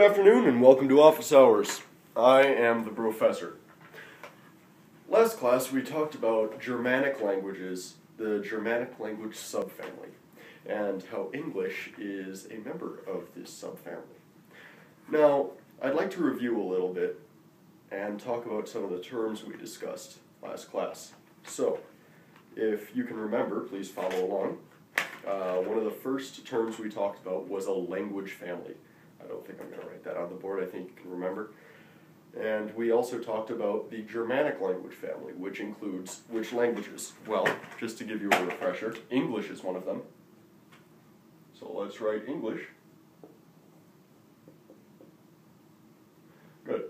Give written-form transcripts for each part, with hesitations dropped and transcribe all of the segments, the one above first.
afternoon and welcome to Office Hours. I am the professor. Last class we talked about Germanic languages, the Germanic language subfamily, and how English is a member of this subfamily. Now, I'd like to review a little bit and talk about some of the terms we discussed last class. So, if you can remember, please follow along. One of the first terms we talked about was a language family. I don't think I'm going to write that on the board, I think you can remember. And we also talked about the Germanic language family, which includes which languages? Well, just to give you a refresher, English is one of them. So let's write English. Good.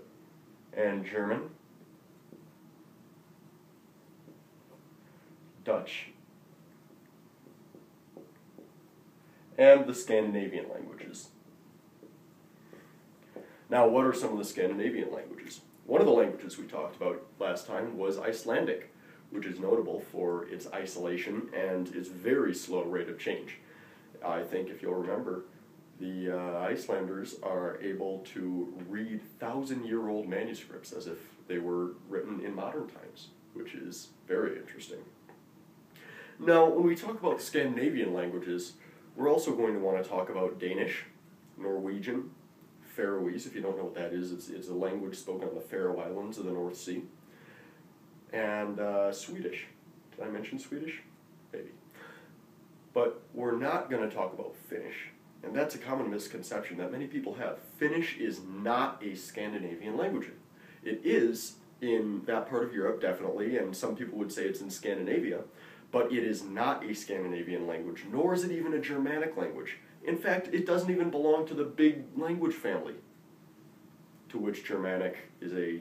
And German. Dutch. And the Scandinavian languages. Now, what are some of the Scandinavian languages? One of the languages we talked about last time was Icelandic, which is notable for its isolation and its very slow rate of change. I think, if you'll remember, the Icelanders are able to read thousand-year-old manuscripts as if they were written in modern times, which is very interesting. Now, when we talk about Scandinavian languages, we're also going to want to talk about Danish, Norwegian, Faroese. If you don't know what that is, it's a language spoken on the Faroe Islands of the North Sea. And Swedish. Did I mention Swedish? Maybe. But we're not going to talk about Finnish. And that's a common misconception that many people have. Finnish is not a Scandinavian language. It is in that part of Europe, definitely, and some people would say it's in Scandinavia, but it is not a Scandinavian language, nor is it even a Germanic language. In fact, it doesn't even belong to the big language family, to which Germanic is a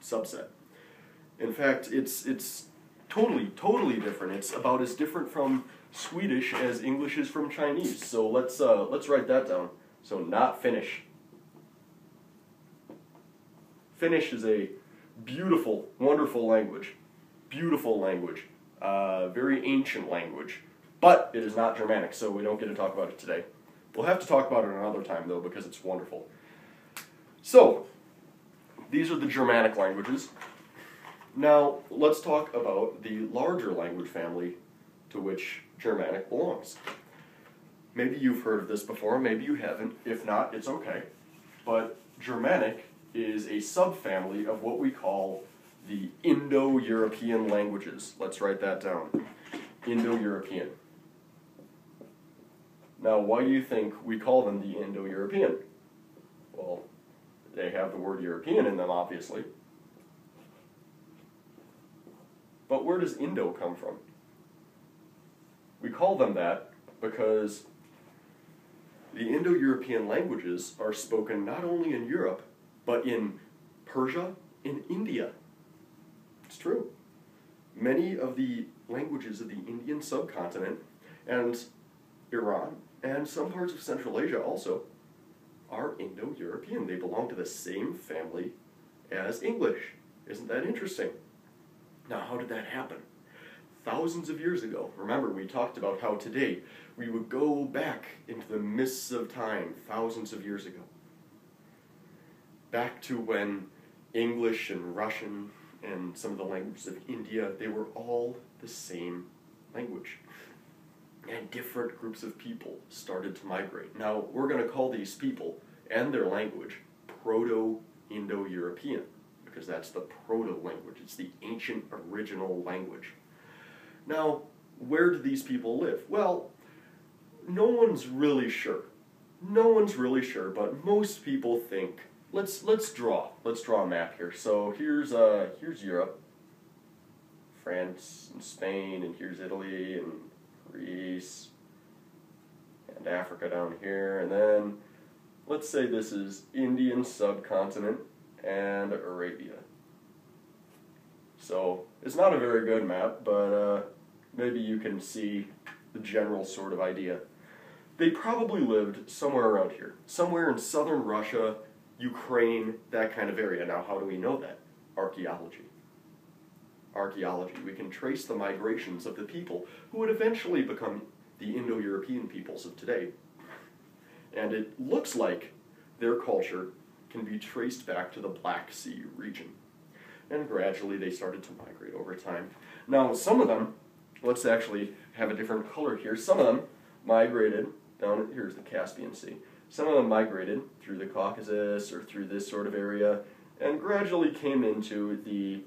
subset. In fact, it's totally different. It's about as different from Swedish as English is from Chinese. So let's write that down. So not Finnish. Finnish is a beautiful, wonderful language. Beautiful language. Very ancient language. But it is not Germanic, so we don't get to talk about it today. We'll have to talk about it another time, though, because it's wonderful. So, these are the Germanic languages. Now, let's talk about the larger language family to which Germanic belongs. Maybe you've heard of this before, maybe you haven't. If not, it's okay. But Germanic is a subfamily of what we call the Indo-European languages. Let's write that down. Indo-European. Now, why do you think we call them the Indo-European? Well, they have the word European in them, obviously. But where does Indo come from? We call them that because the Indo-European languages are spoken not only in Europe, but in Persia, in India. It's true. Many of the languages of the Indian subcontinent and Iran and some parts of Central Asia also are Indo-European. They belong to the same family as English. Isn't that interesting? Now, how did that happen? Thousands of years ago. Remember, we talked about how today we would go back into the mists of time thousands of years ago. Back to when English and Russian and some of the languages of India, they were all the same language. And different groups of people started to migrate. Now, we're going to call these people and their language Proto-Indo-European, because that's the proto-language. It's the ancient original language. Now, where do these people live? Well, no one's really sure. No one's really sure, but most people think, let's draw a map here. So here's Europe, France and Spain, and here's Italy and Greece, and Africa down here, and then let's say this is Indian subcontinent and Arabia. So it's not a very good map, but maybe you can see the general sort of idea. They probably lived somewhere around here, somewhere in southern Russia, Ukraine, that kind of area. Now, how do we know that? Archaeology. Archaeology. We can trace the migrations of the people who would eventually become the Indo-European peoples of today. And it looks like their culture can be traced back to the Black Sea region. And gradually they started to migrate over time. Now, some of them, let's actually have a different color here. Some of them migrated down, here's the Caspian Sea. Some of them migrated through the Caucasus or through this sort of area and gradually came into the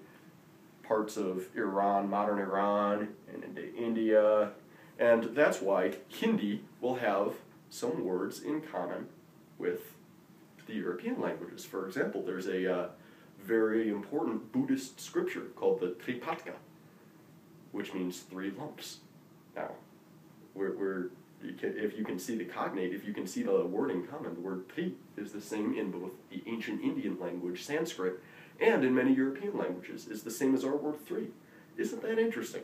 parts of Iran, modern Iran, and into India. And that's why Hindi will have some words in common with the European languages. For example, there's a very important Buddhist scripture called the Tripitaka, which means 3 lumps. Now, if you can see the cognate, if you can see the word in common, the word tri is the same in both the ancient Indian language, Sanskrit, and in many European languages. It's the same as our word 3. Isn't that interesting?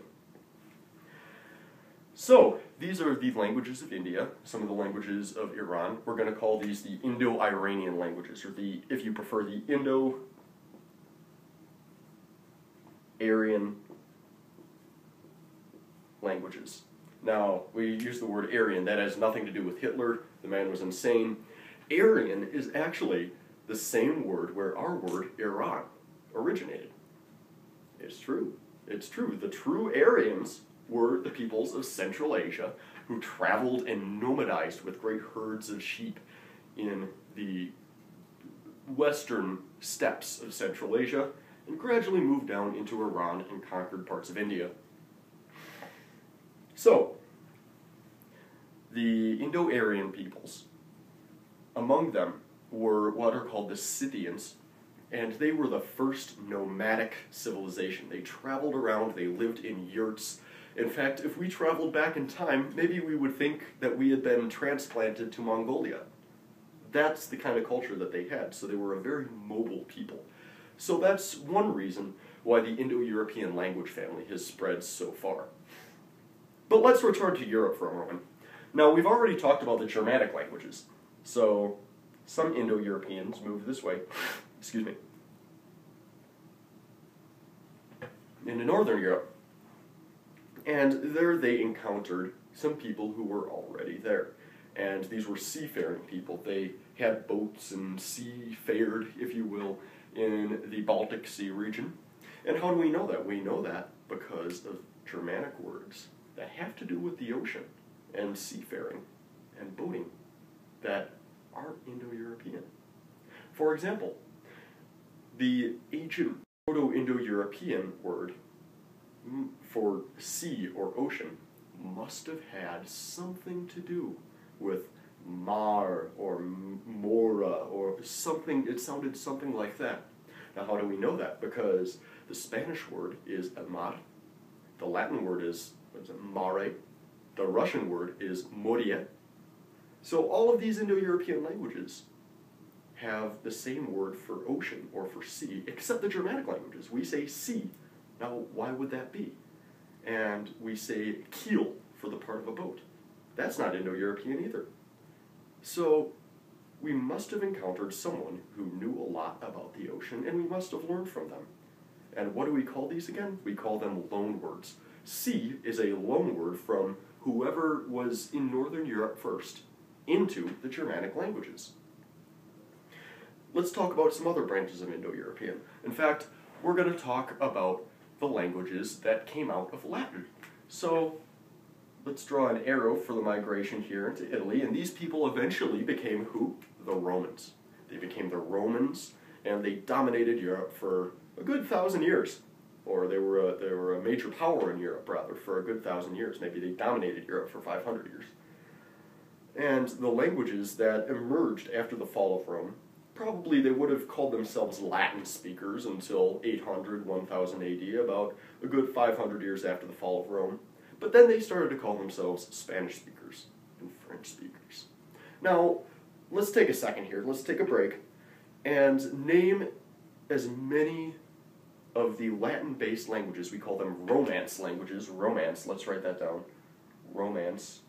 So, these are the languages of India, some of the languages of Iran. We're going to call these the Indo-Iranian languages, or the, if you prefer, the Indo-Aryan languages. Now, we use the word Aryan. That has nothing to do with Hitler. The man was insane. Aryan is actually the same word where our word Iran originated. It's true. It's true. The true Aryans were the peoples of Central Asia who traveled and nomadized with great herds of sheep in the western steppes of Central Asia and gradually moved down into Iran and conquered parts of India. So, the Indo-Aryan peoples, among them were what are called the Scythians, and they were the first nomadic civilization. They traveled around, they lived in yurts. In fact, if we traveled back in time, maybe we would think that we had been transplanted to Mongolia. That's the kind of culture that they had, so they were a very mobile people. So that's one reason why the Indo-European language family has spread so far. But let's return to Europe for a moment. Now, we've already talked about the Germanic languages. So, some Indo-Europeans moved this way, excuse me, into Northern Europe. And there they encountered some people who were already there. And these were seafaring people. They had boats and seafared, if you will, in the Baltic Sea region. And how do we know that? We know that because of Germanic words that have to do with the ocean and seafaring and boating that are Indo-European. For example, the ancient Proto-Indo-European word for sea or ocean must have had something to do with mar or mora or something. It sounded something like that. Now, how do we know that? Because the Spanish word is mar, the Latin word is mare, the Russian word is morie. So all of these Indo-European languages have the same word for ocean or for sea, except the Germanic languages. We say sea. Now, why would that be? And we say keel for the part of a boat. That's not Indo-European either. So we must have encountered someone who knew a lot about the ocean, and we must have learned from them. And what do we call these again? We call them loanwords. Sea is a loanword from whoever was in Northern Europe first into the Germanic languages. Let's talk about some other branches of Indo-European. In fact, we're going to talk about the languages that came out of Latin. So let's draw an arrow for the migration here into Italy, and these people eventually became who? The Romans. They became the Romans, and they dominated Europe for a good 1,000 years. Or they were a major power in Europe, rather, for a good 1,000 years. Maybe they dominated Europe for 500 years. And the languages that emerged after the fall of Rome, probably they would have called themselves Latin speakers until 800, 1000 AD, about a good 500 years after the fall of Rome. But then they started to call themselves Spanish speakers and French speakers. Now, let's take a second here. Let's take a break and name as many of the Latin-based languages. We call them Romance languages. Romance, let's write that down. Romance.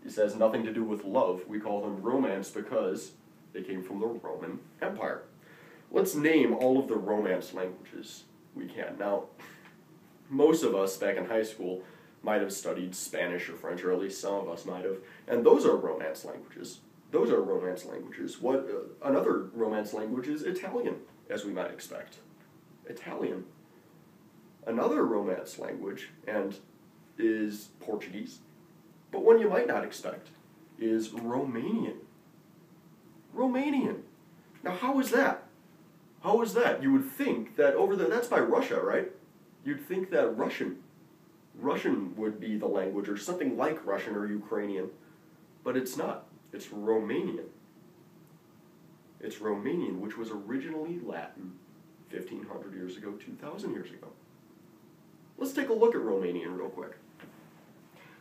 This has nothing to do with love. We call them Romance because they came from the Roman Empire. Let's name all of the Romance languages we can. Now, most of us back in high school might have studied Spanish or French, or at least some of us might have, and those are Romance languages. Those are Romance languages. Another Romance language is Italian, as we might expect. Italian. Another Romance language is Portuguese, but one you might not expect is Romanian. Romanian. Now, how is that? How is that? You would think that over there, that's by Russia, right? You'd think that Russian would be the language, or something like Russian or Ukrainian, but it's not. It's Romanian. It's Romanian, which was originally Latin 1,500 years ago, 2,000 years ago. Let's take a look at Romanian real quick.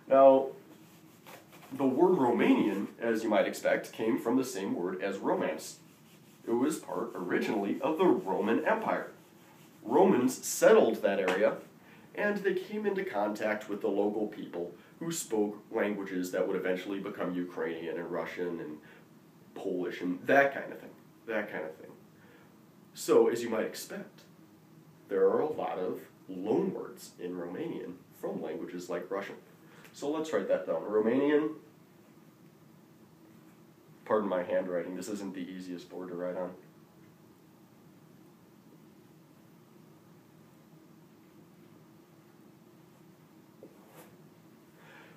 Now, the word Romanian, as you might expect, came from the same word as Romance. It was part, originally, of the Roman Empire. Romans settled that area, and they came into contact with the local people who spoke languages that would eventually become Ukrainian and Russian and Polish and that kind of thing. That kind of thing. So, as you might expect, there are a lot of loanwords in Romanian from languages like Russian. So let's write that down. Romanian. Pardon my handwriting, this isn't the easiest board to write on.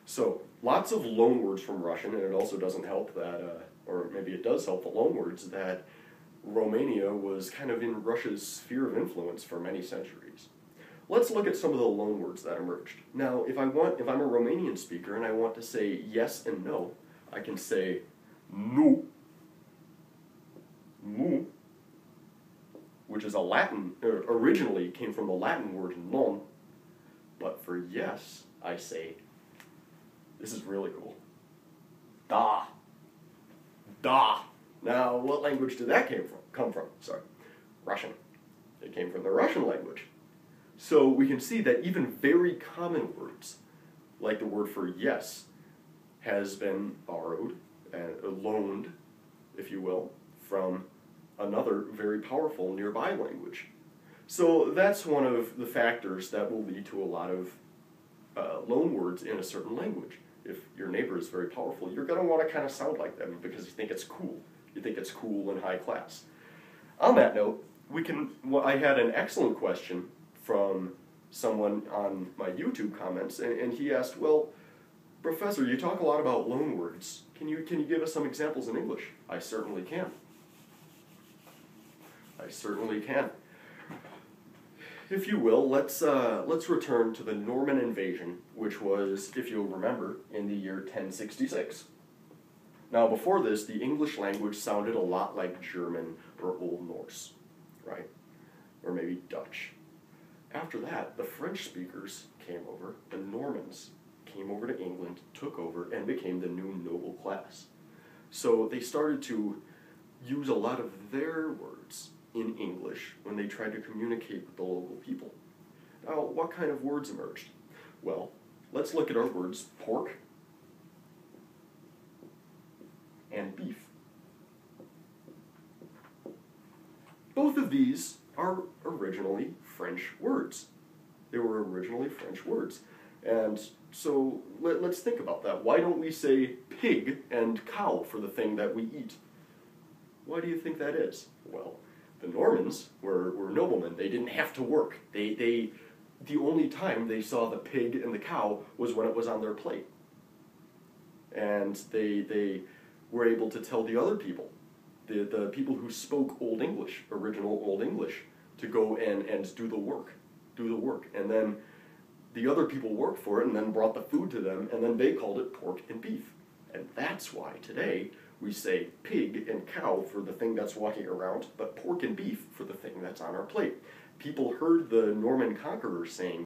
So, lots of loanwords from Russian, and it also doesn't help that, or maybe it does help the loanwords, that Romania was kind of in Russia's sphere of influence for many centuries. Let's look at some of the loanwords that emerged. Now, if I'm a Romanian speaker and I want to say yes and no, I can say nu, mu, which is a Latin, originally came from the Latin word non, but for yes, I say, this is really cool, da, da. Now, what language did that come from? Sorry, Russian. It came from the Russian language. So we can see that even very common words, like the word for yes, has been borrowed and loaned, if you will, from another very powerful nearby language. So that's one of the factors that will lead to a lot of loanwords in a certain language. If your neighbor is very powerful, you're going to want to kind of sound like them because you think it's cool. You think it's cool and high class. On that note, I had an excellent question from someone on my YouTube comments, and he asked, well, Professor, you talk a lot about loanwords. Can you give us some examples in English? I certainly can. I certainly can. If you will, let's return to the Norman invasion, which was, if you'll remember, in the year 1066. Now, before this, the English language sounded a lot like German or Old Norse, right? Or maybe Dutch. After that, the French speakers came over, the Normans came over to England, took over, and became the new noble class. So they started to use a lot of their words in English when they tried to communicate with the local people. Now, what kind of words emerged? Well, let's look at our words pork and beef. Both of these are originally French words. They were originally French words. And so let's think about that. Why don't we say pig and cow for the thing that we eat? Why do you think that is? Well, the Normans were noblemen. They didn't have to work. The only time they saw the pig and the cow was when it was on their plate. And they were able to tell the other people, the people who spoke Old English, original Old English, to go and do the work. And then the other people worked for it and then brought the food to them, and then they called it pork and beef. And that's why today we say pig and cow for the thing that's walking around, but pork and beef for the thing that's on our plate. People heard the Norman conquerors saying